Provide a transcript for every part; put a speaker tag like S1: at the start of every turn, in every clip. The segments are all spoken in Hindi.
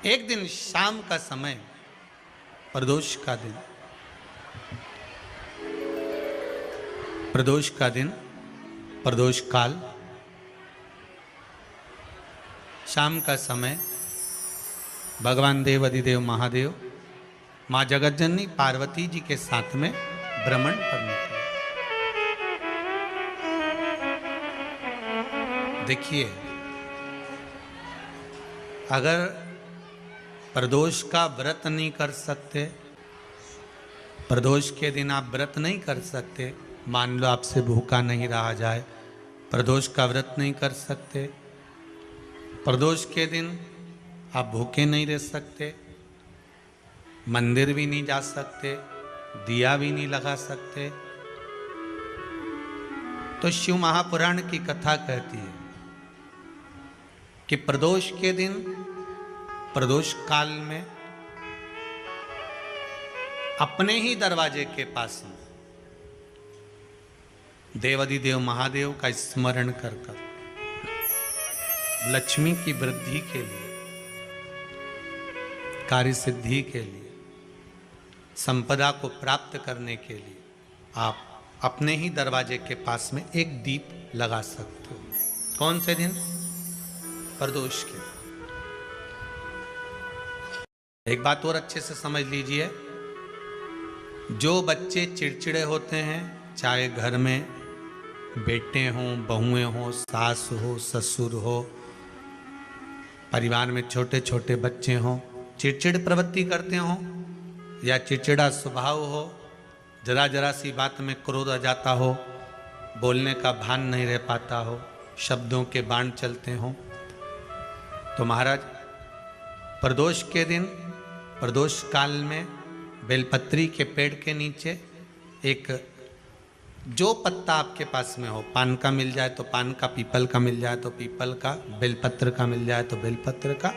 S1: एक दिन शाम का समय, प्रदोष का दिन, प्रदोष का दिन, प्रदोष काल, शाम का समय, भगवान देव अधिदेव महादेव माँ जगतजननी पार्वती जी के साथ में भ्रमण पर निकले। देखिए, अगर प्रदोष का व्रत नहीं कर सकते, प्रदोष के दिन आप व्रत नहीं कर सकते, मान लो आपसे भूखा नहीं रहा जाए, प्रदोष का व्रत नहीं कर सकते, प्रदोष के दिन आप भूखे नहीं रह सकते, मंदिर भी नहीं जा सकते, दिया भी नहीं लगा सकते, तो शिव महापुराण की कथा कहती है कि प्रदोष के दिन, प्रदोष काल में अपने ही दरवाजे के पास में देवाधिदेव महादेव का स्मरण कर कर लक्ष्मी की वृद्धि के लिए, कार्य सिद्धि के लिए, संपदा को प्राप्त करने के लिए आप अपने ही दरवाजे के पास में एक दीप लगा सकते हो। कौन से दिन? प्रदोष के। एक बात और अच्छे से समझ लीजिए, जो बच्चे चिड़चिड़े होते हैं, चाहे घर में बेटे हों, बहुएं हों, सास हो, ससुर हो, परिवार में छोटे छोटे बच्चे हों, चिड़चिड़ प्रवृत्ति करते हों या चिड़चिड़ा स्वभाव हो, जरा जरा सी बात में क्रोध आ जाता हो, बोलने का भान नहीं रह पाता हो, शब्दों के बाण चलते हों, तो महाराज प्रदोष के दिन, प्रदोष काल में बेलपत्री के पेड़ के नीचे एक, जो पत्ता आपके पास में हो, पान का मिल जाए तो पान का, पीपल का मिल जाए तो पीपल का, बेलपत्र का मिल जाए तो बेलपत्र का,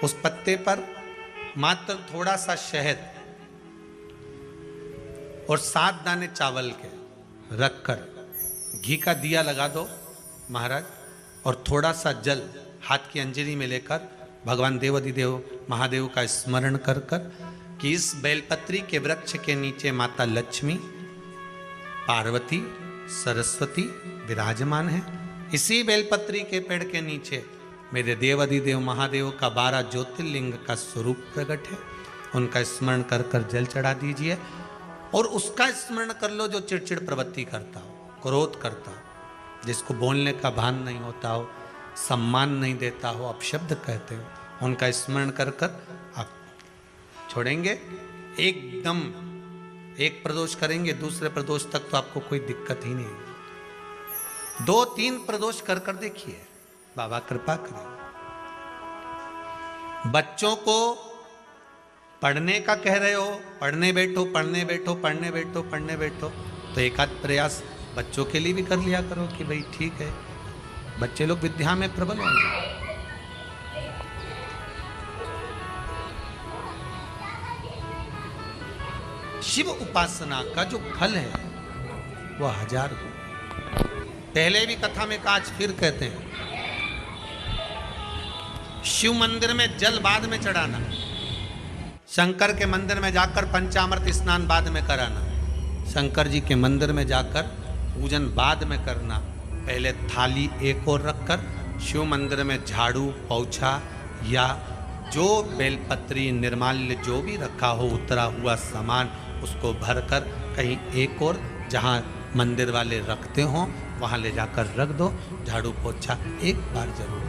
S1: उस पत्ते पर मात्र थोड़ा सा शहद और 7 दाने चावल के रखकर घी का दिया लगा दो महाराज, और थोड़ा सा जल हाथ की अंजलि में लेकर भगवान देवाधिदेव महादेव का स्मरण कर कर कि इस बेलपत्री के वृक्ष के नीचे माता लक्ष्मी, पार्वती, सरस्वती विराजमान है। इसी बेलपत्री के पेड़ के नीचे मेरे देवाधिदेव महादेव का 12 ज्योतिर्लिंग का स्वरूप प्रकट है। उनका स्मरण कर कर जल चढ़ा दीजिए और उसका स्मरण कर लो जो चिड़चिड़ प्रवृत्ति करता हो, क्रोध करता हो, जिसको बोलने का भान नहीं होता हो, सम्मान नहीं देता हो, अपशब्द कहते हो, उनका स्मरण कर कर आप छोड़ेंगे। एकदम एक प्रदोष करेंगे, दूसरे प्रदोष तक तो आपको कोई दिक्कत ही नहीं। 2-3 प्रदोष कर कर देखिए, बाबा कृपा करें। बच्चों को पढ़ने का कह रहे हो, पढ़ने बैठो, पढ़ने बैठो, पढ़ने बैठो, पढ़ने बैठो, तो एक आध प्रयास बच्चों के लिए भी कर लिया करो कि भाई ठीक है, बच्चे लोग विद्या में प्रबल होंगे। शिव उपासना का जो फल है वह 1000 गुना। पहले भी कथा में आज फिर कहते हैं, शिव मंदिर में जल बाद में चढ़ाना, शंकर के मंदिर में जाकर पंचामृत स्नान बाद में कराना, शंकर जी के मंदिर में जाकर पूजन बाद में करना, पहले थाली एक और रखकर शिव मंदिर में झाड़ू, पोछा या जो बेलपत्री, निर्माल्य जो भी रखा हो, उतरा हुआ सामान, उसको भरकर कहीं एक और जहाँ मंदिर वाले रखते हों वहाँ ले जाकर रख दो। झाड़ू पोछा एक बार जरूर।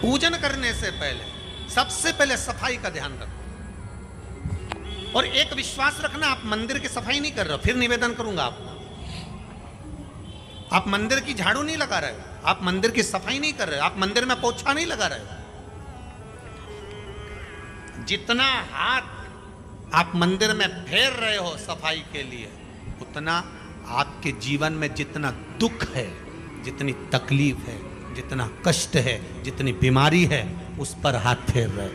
S1: पूजन करने से पहले सबसे पहले सफाई का ध्यान रखो और एक विश्वास रखना, आप मंदिर की सफाई नहीं कर रहे हो, फिर निवेदन करूंगा आपको, आप मंदिर की झाड़ू नहीं लगा रहे हो, आप मंदिर की सफाई नहीं कर रहे हो, आप मंदिर में पोछा नहीं लगा रहे हो। जितना हाथ आप मंदिर में फेर रहे हो सफाई के लिए, उतना आपके जीवन में जितना दुख है, जितनी तकलीफ है, जितना कष्ट है, जितनी बीमारी है, उस पर हाथ फेर रहे हो,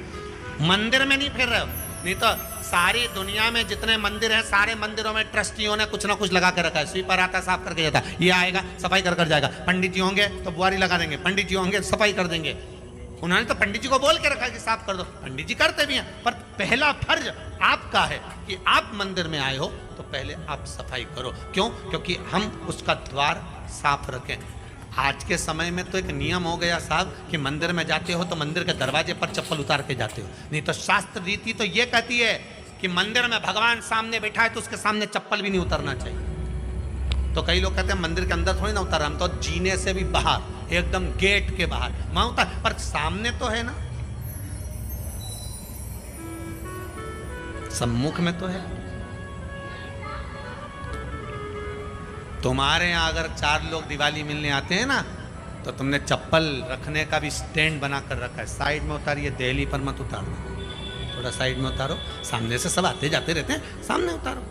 S1: मंदिर में नहीं फेर रहे हो। नहीं तो सारी दुनिया में जितने मंदिर हैं, सारे मंदिरों में ट्रस्टियों ने कुछ ना कुछ लगा के रखा है। स्वीपर आता है, साफ करके जाता है, ये आएगा सफाई कर कर जाएगा, पंडित जी होंगे तो बुआरी लगा देंगे, पंडित जी होंगे सफाई कर देंगे। उन्होंने तो पंडित जी को बोल के रखा कि साफ कर दो, पंडित जी करते भी हैं, पर पहला फर्ज आपका है कि आप मंदिर में आए हो तो पहले आप सफाई करो। क्यों? क्योंकि हम उसका द्वार साफ रखें। आज के समय में तो एक नियम हो गया साहब कि मंदिर में जाते हो तो मंदिर के दरवाजे पर चप्पल उतार के जाते हो, नहीं तो शास्त्र रीति तो ये कहती है कि मंदिर में भगवान सामने बैठा है तो उसके सामने चप्पल भी नहीं उतरना चाहिए। तो कई लोग कहते हैं मंदिर के अंदर थोड़ी ना उतार, हम तो जीने से भी बाहर, एकदम गेट के बाहर वहां उतार, पर सामने तो है ना, सम्मुख में तो है। तुम्हारे यहां अगर 4 लोग दिवाली मिलने आते हैं ना तो तुमने चप्पल रखने का भी स्टैंड बना कर रखा है, साइड में उतारिए, दहली पर मत उतारो, थोड़ा साइड में उतारो, सामने से सब आते जाते रहते हैं, सामने उतारो,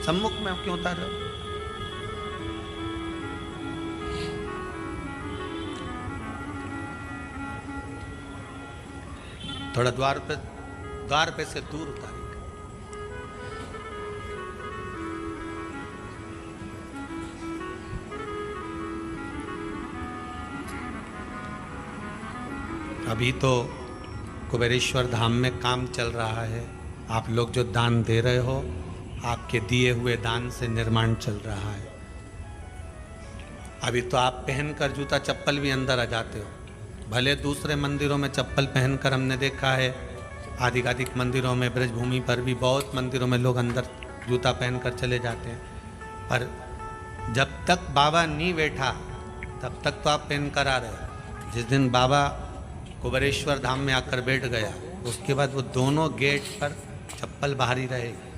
S1: सम्मुख में क्यों उतार रहे हो? थोड़ा द्वार पे से दूर उतारिए। अभी तो कुबेरेश्वर धाम में काम चल रहा है, आप लोग जो दान दे रहे हो, आपके दिए हुए दान से निर्माण चल रहा है। अभी तो आप पहनकर जूता चप्पल भी अंदर आ जाते हो, भले दूसरे मंदिरों में चप्पल पहनकर हमने देखा है, आधिकाधिक मंदिरों में, ब्रजभूमि पर भी बहुत मंदिरों में लोग अंदर जूता पहनकर चले जाते हैं, पर जब तक बाबा नहीं बैठा तब तक तो आप पहनकर आ रहे हो। जिस दिन बाबा कुबेरेश्वर धाम में आकर बैठ गया उसके बाद वो दोनों गेट पर चप्पल बाहर ही रहेगी।